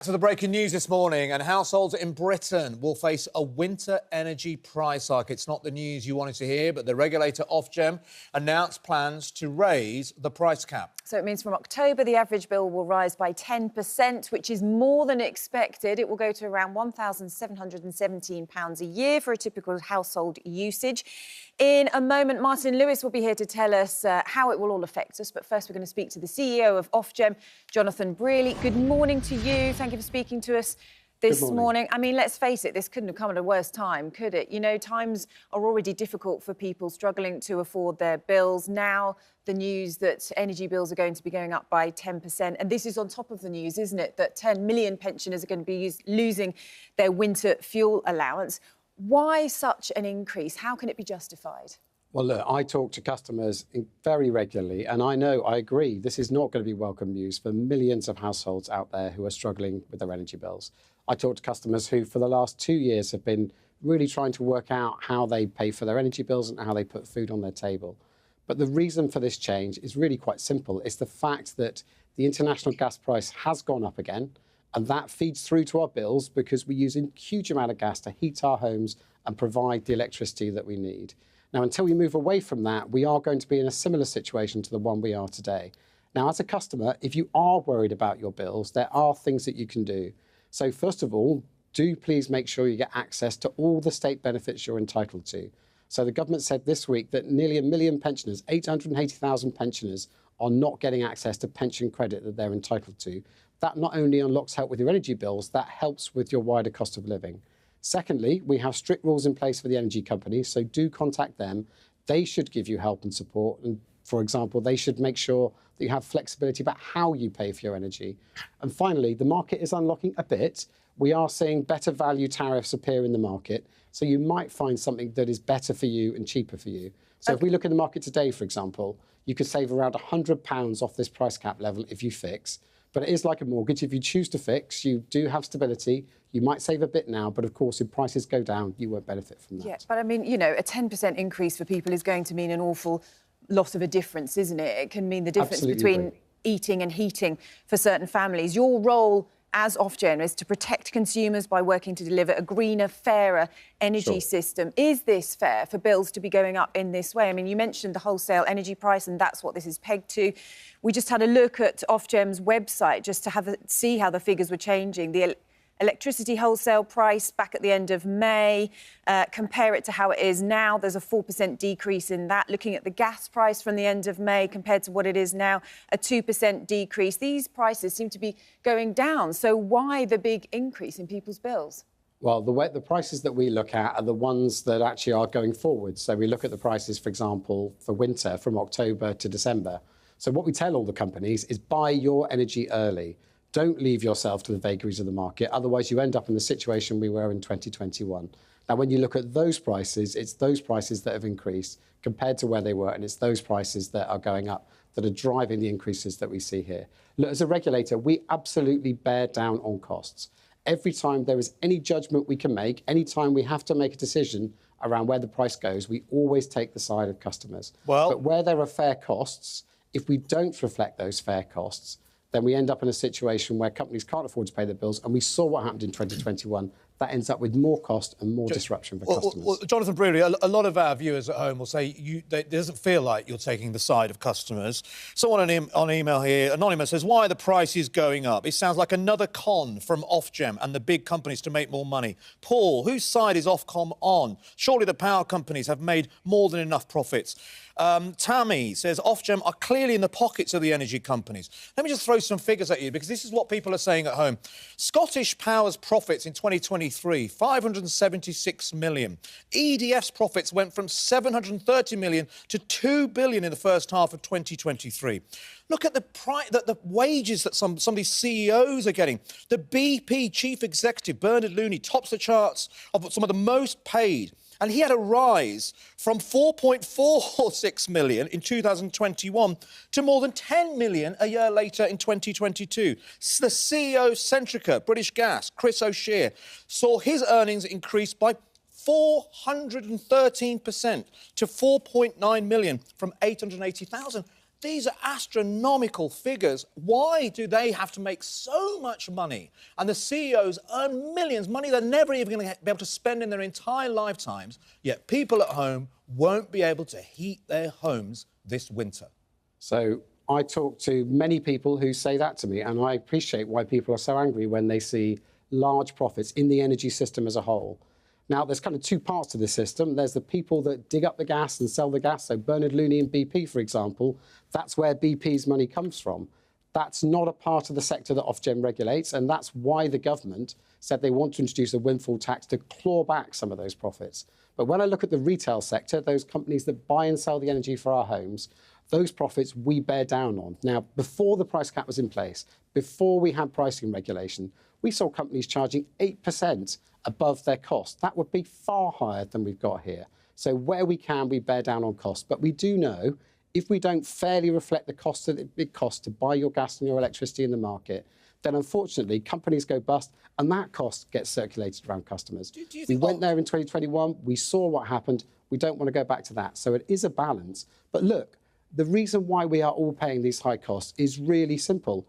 To the breaking news this morning, and households in Britain will face a winter energy price hike. It's not the news you wanted to hear, but the regulator Ofgem announced plans to raise the price cap. So it means from October, the average bill will rise by 10%, which is more than expected. It will go to around £1,717 a year for a typical household usage. In a moment, Martin Lewis will be here to tell us how it will all affect us. But first, we're going to speak to the CEO of Ofgem, Jonathan Brearley. Good morning to you. Thank you for speaking to us this morning. I mean, let's face it, this couldn't have come at a worse time, could it? You know, times are already difficult for people struggling to afford their bills. Now, the news that energy bills are going to be going up by 10%. And this is on top of the news, isn't it, that 10 million pensioners are going to be losing their winter fuel allowance. Why such an increase? How can it be justified? Well, look, I talk to customers very regularly, and I agree, this is not going to be welcome news for millions of households out there who are struggling with their energy bills. I talk to customers who, for the last 2 years, have been really trying to work out how they pay for their energy bills and how they put food on their table. But the reason for this change is really quite simple. It's the fact that the international gas price has gone up again, and that feeds through to our bills because we use a huge amount of gas to heat our homes and provide the electricity that we need. Now, until we move away from that, we are going to be in a similar situation to the one we are today. Now, as a customer, if you are worried about your bills, there are things that you can do. So first of all, do please make sure you get access to all the state benefits you're entitled to. So the government said this week that nearly 1 million pensioners, 880,000 pensioners, are not getting access to pension credit that they're entitled to. That not only unlocks help with your energy bills, that helps with your wider cost of living. Secondly, we have strict rules in place for the energy companies, so do contact them. They should give you help and support. And for example, they should make sure that you have flexibility about how you pay for your energy. And finally, the market is unlocking a bit. We are seeing better value tariffs appear in the market, so you might find something that is better for you and cheaper for you. So if we look at the market today, for example, you could save around £100 off this price cap level if you fix. But it is like a mortgage. If you choose to fix, you do have stability. You might save a bit now, but of course, if prices go down, you won't benefit from that. Yeah, but I mean, you know, a 10% increase for people is going to mean an awful lot of a difference, isn't it? It can mean the difference between eating and heating for certain families. Your role as Ofgem is to protect consumers by working to deliver a greener, fairer energy system. Is this fair for bills to be going up in this way? I mean, you mentioned the wholesale energy price, and that's what this is pegged to. We just had a look at Ofgem's website just to see how the figures were changing. The electricity wholesale price back at the end of May, compare it to how it is now. There's a 4% decrease in that. Looking at the gas price from the end of May compared to what it is now, a 2% decrease. These prices seem to be going down. So why the big increase in people's bills? Well, the prices that we look at are the ones that actually are going forward. So we look at the prices, for example, for winter from October to December. So what we tell all the companies is buy your energy early. Don't leave yourself to the vagaries of the market. Otherwise, you end up in the situation we were in 2021. Now, when you look at those prices, it's those prices that have increased compared to where they were, and it's those prices that are going up that are driving the increases that we see here. Look, as a regulator, we absolutely bear down on costs. Every time there is any judgment we can make, any time we have to make a decision around where the price goes, we always take the side of customers. But where there are fair costs, if we don't reflect those fair costs, then we end up in a situation where companies can't afford to pay their bills. And we saw what happened in 2021. That ends up with more cost and more disruption for customers. Well, Jonathan Brearley, a lot of our viewers at home will say it doesn't feel like you're taking the side of customers. Someone on email here, Anonymous, says, why are the prices going up? It sounds like another con from Ofgem and the big companies to make more money. Paul, whose side is Ofcom on? Surely the power companies have made more than enough profits. Tammy says, Ofgem are clearly in the pockets of the energy companies. Let me just throw some figures at you, because this is what people are saying at home. Scottish Power's profits in 2023, 576 million. EDF's profits went from 730 million to 2 billion in the first half of 2023. Look at the wages that some of these CEOs are getting. The BP chief executive, Bernard Looney, tops the charts of some of the most paid. And he had a rise from 4.46 million in 2021 to more than 10 million a year later in 2022. The CEO of Centrica, British Gas, Chris O'Shea, saw his earnings increase by 413% to 4.9 million from 880,000. these are astronomical figures. Why do they have to make so much money? And the CEOs earn millions, money they're never even going to be able to spend in their entire lifetimes, yet people at home won't be able to heat their homes this winter. So I talk to many people who say that to me, and I appreciate why people are so angry when they see large profits in the energy system as a whole. Now, there's kind of two parts to this system. There's the people that dig up the gas and sell the gas. So Bernard Looney and BP, for example, that's where BP's money comes from. That's not a part of the sector that Ofgem regulates, and that's why the government said they want to introduce a windfall tax to claw back some of those profits. But when I look at the retail sector, those companies that buy and sell the energy for our homes, those profits we bear down on. Now, before the price cap was in place, before we had pricing regulation, we saw companies charging 8% above their cost. That would be far higher than we've got here. So where we can, we bear down on costs. But we do know if we don't fairly reflect the cost that it costs to buy your gas and your electricity in the market, then unfortunately companies go bust and that cost gets circulated around customers. We went there in 2021, we saw what happened. We don't want to go back to that. So it is a balance. But look, the reason why we are all paying these high costs is really simple.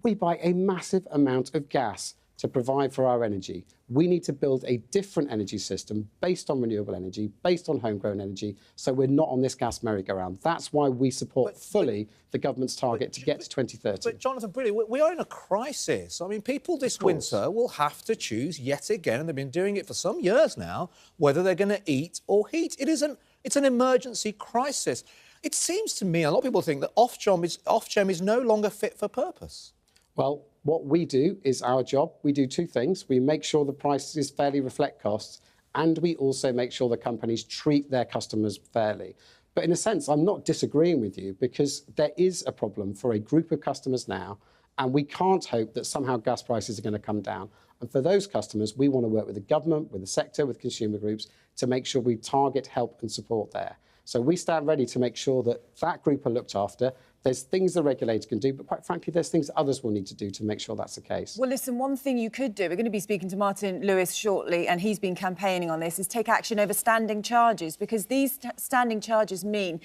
We buy a massive amount of gas to provide for our energy. We need to build a different energy system based on renewable energy, based on homegrown energy, so we're not on this gas merry-go-round. That's why we support fully the government's target to get to 2030. But Jonathan Brearley, we are in a crisis. I mean, people this winter will have to choose yet again, and they've been doing it for some years now, whether they're going to eat or heat. It's an emergency crisis. It seems to me, a lot of people think that Ofgem is no longer fit for purpose. Well, what we do is our job. We do two things. We make sure the prices fairly reflect costs, and we also make sure the companies treat their customers fairly. But in a sense, I'm not disagreeing with you because there is a problem for a group of customers now, and we can't hope that somehow gas prices are going to come down. And for those customers, we want to work with the government, with the sector, with consumer groups to make sure we target help and support there. So we stand ready to make sure that that group are looked after. There's things the regulator can do, but quite frankly, there's things others will need to do to make sure that's the case. Well, listen, one thing you could do, we're going to be speaking to Martin Lewis shortly, and he's been campaigning on this, is take action over standing charges, because these standing charges mean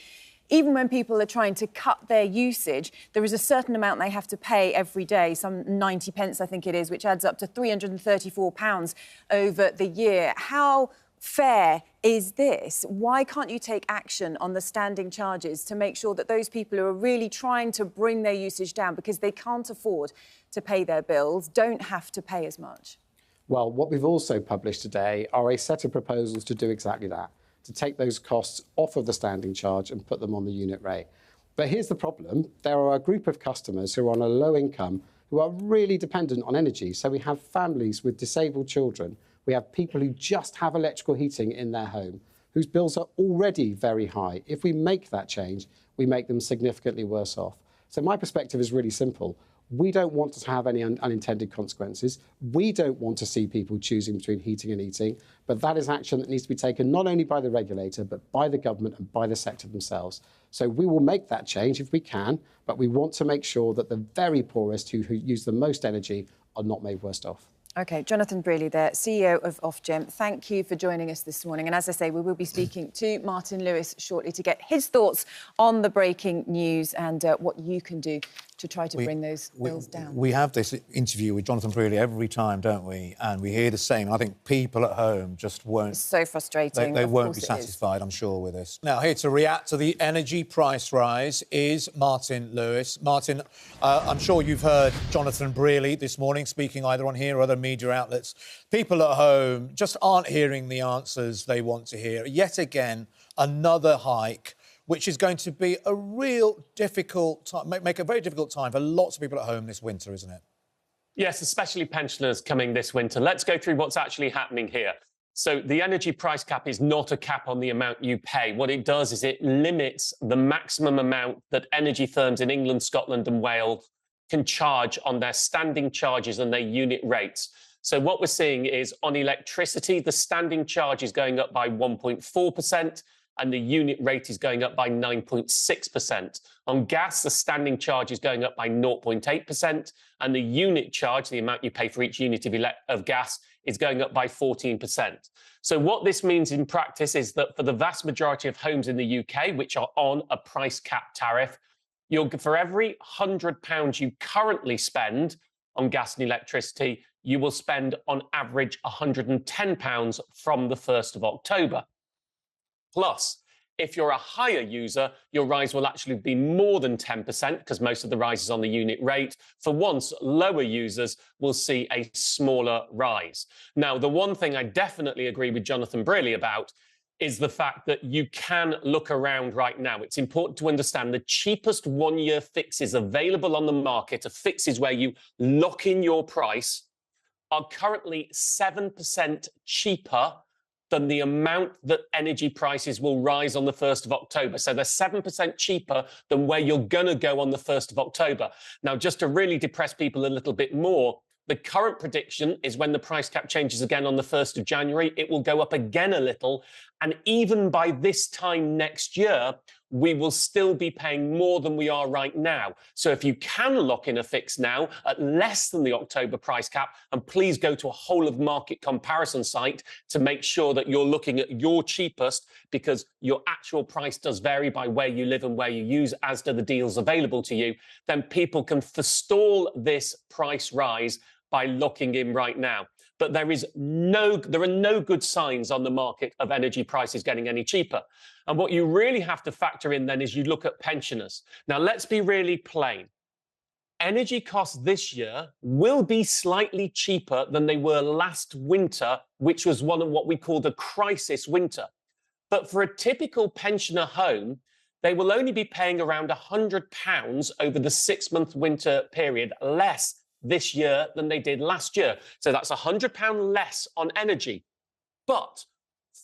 even when people are trying to cut their usage, there is a certain amount they have to pay every day, some 90 pence, I think it is, which adds up to £334 over the year. How fair is this? Why can't you take action on the standing charges to make sure that those people who are really trying to bring their usage down because they can't afford to pay their bills don't have to pay as much? Well, what we've also published today are a set of proposals to do exactly that, to take those costs off of the standing charge and put them on the unit rate. But here's the problem. There are a group of customers who are on a low income who are really dependent on energy. So we have families with disabled children. We have people who just have electrical heating in their home, whose bills are already very high. If we make that change, we make them significantly worse off. So my perspective is really simple. We don't want to have any unintended consequences. We don't want to see people choosing between heating and eating, but that is action that needs to be taken not only by the regulator, but by the government and by the sector themselves. So we will make that change if we can, but we want to make sure that the very poorest who use the most energy are not made worse off. OK, Jonathan Brearley there, CEO of Ofgem. Thank you for joining us this morning. And as I say, we will be speaking to Martin Lewis shortly to get his thoughts on the breaking news and what you can do to try to bring those bills down. We have this interview with Jonathan Brearley every time, don't we? And we hear the same. I think people at home just won't... It's so frustrating. They won't be satisfied, I'm sure, with this. Now, here to react to the energy price rise is Martin Lewis. Martin, I'm sure you've heard Jonathan Brearley this morning speaking either on here or other media outlets. People at home just aren't hearing the answers they want to hear. Yet again, another hike, which is going to be a real difficult time, make a very difficult time for lots of people at home this winter, isn't it? Yes, especially pensioners coming this winter. Let's go through what's actually happening here. So the energy price cap is not a cap on the amount you pay. What it does is it limits the maximum amount that energy firms in England, Scotland and Wales can charge on their standing charges and their unit rates. So what we're seeing is on electricity, the standing charge is going up by 1.4%. and the unit rate is going up by 9.6%. On gas, the standing charge is going up by 0.8%, and the unit charge, the amount you pay for each unit of gas, is going up by 14%. So what this means in practice is that for the vast majority of homes in the UK, which are on a price cap tariff, For every £100 you currently spend on gas and electricity, you will spend on average £110 from the 1st of October. Plus, if you're a higher user, your rise will actually be more than 10% because most of the rise is on the unit rate. For once, lower users will see a smaller rise. Now, the one thing I definitely agree with Jonathan Brearley about is the fact that you can look around right now. It's important to understand the cheapest one-year fixes available on the market, are fixes where you lock in your price, are currently 7% cheaper than the amount that energy prices will rise on the 1st of October. So they're 7% cheaper than where you're going to go on the 1st of October. Now, just to really depress people a little bit more, the current prediction is when the price cap changes again on the 1st of January, it will go up again a little. And even by this time next year, we will still be paying more than we are right now. So if you can lock in a fix now at less than the October price cap, and please go to a whole of market comparison site to make sure that you're looking at your cheapest, because your actual price does vary by where you live and where you use, as do the deals available to you, then people can forestall this price rise by locking in right now. But there are no good signs on the market of energy prices getting any cheaper. And what you really have to factor in then is you look at pensioners. Now, let's be really plain. Energy costs this year will be slightly cheaper than they were last winter, which was one of what we call the crisis winter. But for a typical pensioner home, they will only be paying around £100 over the 6-month winter period less this year than they did last year. So that's £100 less on energy. But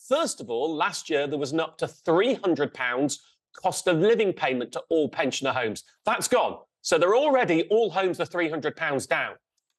first of all, last year there was an up to £300 cost of living payment to all pensioner homes. That's gone. So they're already, all homes are £300 down.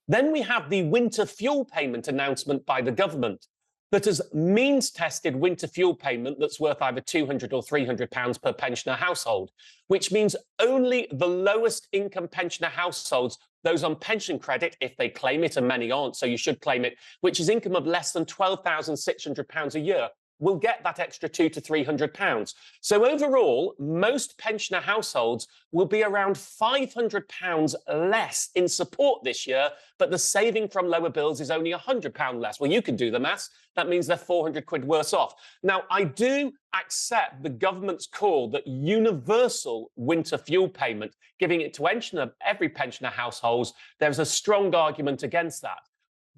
Then we have the winter fuel payment announcement by the government that has means-tested winter fuel payment that's worth either £200 or £300 per pensioner household, which means only the lowest income pensioner households, those on pension credit, if they claim it, and many aren't, so you should claim it, which is income of less than £12,600 a year, will get that extra £200 to £300. So overall, most pensioner households will be around £500 less in support this year, but the saving from lower bills is only £100 less. Well, you can do the maths. That means they're 400 quid worse off. Now, I do accept the government's call that universal winter fuel payment, giving it to every pensioner household, there's a strong argument against that.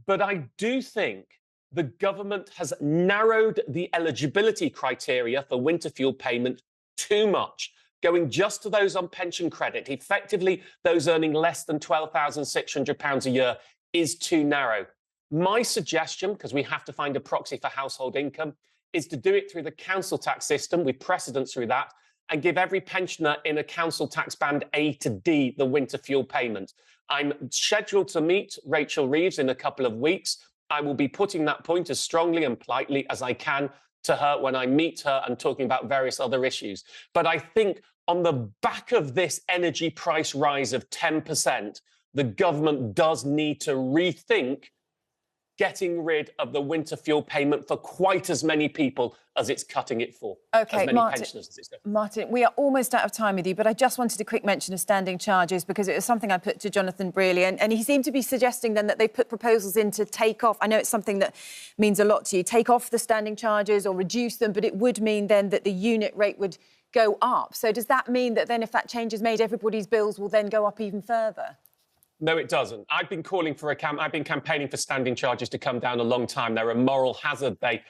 But I do think the government has narrowed the eligibility criteria for winter fuel payment too much, going just to those on pension credit. Effectively, those earning less than £12,600 a year is too narrow. My suggestion, because we have to find a proxy for household income, is to do it through the council tax system with precedence through that, and give every pensioner in a council tax band A to D the winter fuel payment. I'm scheduled to meet Rachel Reeves in a couple of weeks. I will be putting that point as strongly and politely as I can to her when I meet her and talking about various other issues. But I think on the back of this energy price rise of 10%, the government does need to rethink getting rid of the winter fuel payment for quite as many people as it's cutting it for. OK, as many pensioners as it's going. Martin, we are almost out of time with you, but I just wanted a quick mention of standing charges because it was something I put to Jonathan Brearley, and he seemed to be suggesting then that they put proposals in to take off. I know it's something that means a lot to you, take off the standing charges or reduce them, but it would mean then that the unit rate would go up. So does that mean that then if that change is made, everybody's bills will then go up even further? No, it doesn't. I've been calling for I've been campaigning for standing charges to come down a long time. They're a moral hazard. They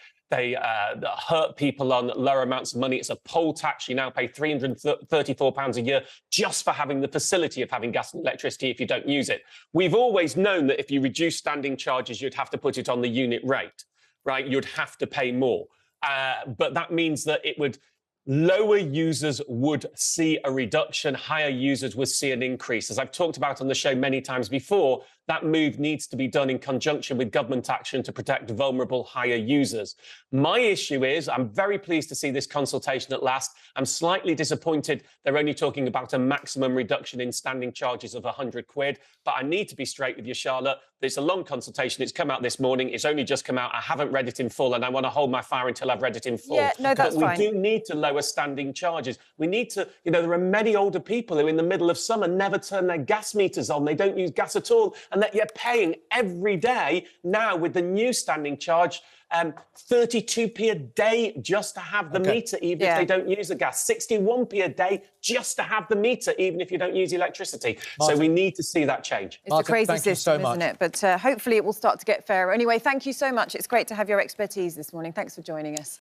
hurt people on lower amounts of money. It's a poll tax. You now pay £334 a year just for having the facility of having gas and electricity if you don't use it. We've always known that if you reduce standing charges, you'd have to put it on the unit rate, right? You'd have to pay more. But that means that lower users would see a reduction, higher users would see an increase. As I've talked about on the show many times before, that move needs to be done in conjunction with government action to protect vulnerable higher users. My issue is, I'm very pleased to see this consultation at last. I'm slightly disappointed they're only talking about a maximum reduction in standing charges of £100. But I need to be straight with you, Charlotte. It's a long consultation. It's come out this morning. It's only just come out. I haven't read it in full, and I want to hold my fire until I've read it in full. Yeah, no, that's fine. But we do need to lower standing charges. We need to, there are many older people who in the middle of summer never turn their gas meters on. They don't use gas at all, and that you're paying every day now with the new standing charge, 32p a day just to have the meter, even if they don't use the gas. 61p a day just to have the meter, even if you don't use electricity. Martin, so we need to see that change. It's a crazy system, isn't it? But hopefully it will start to get fairer. Anyway, thank you so much. It's great to have your expertise this morning. Thanks for joining us.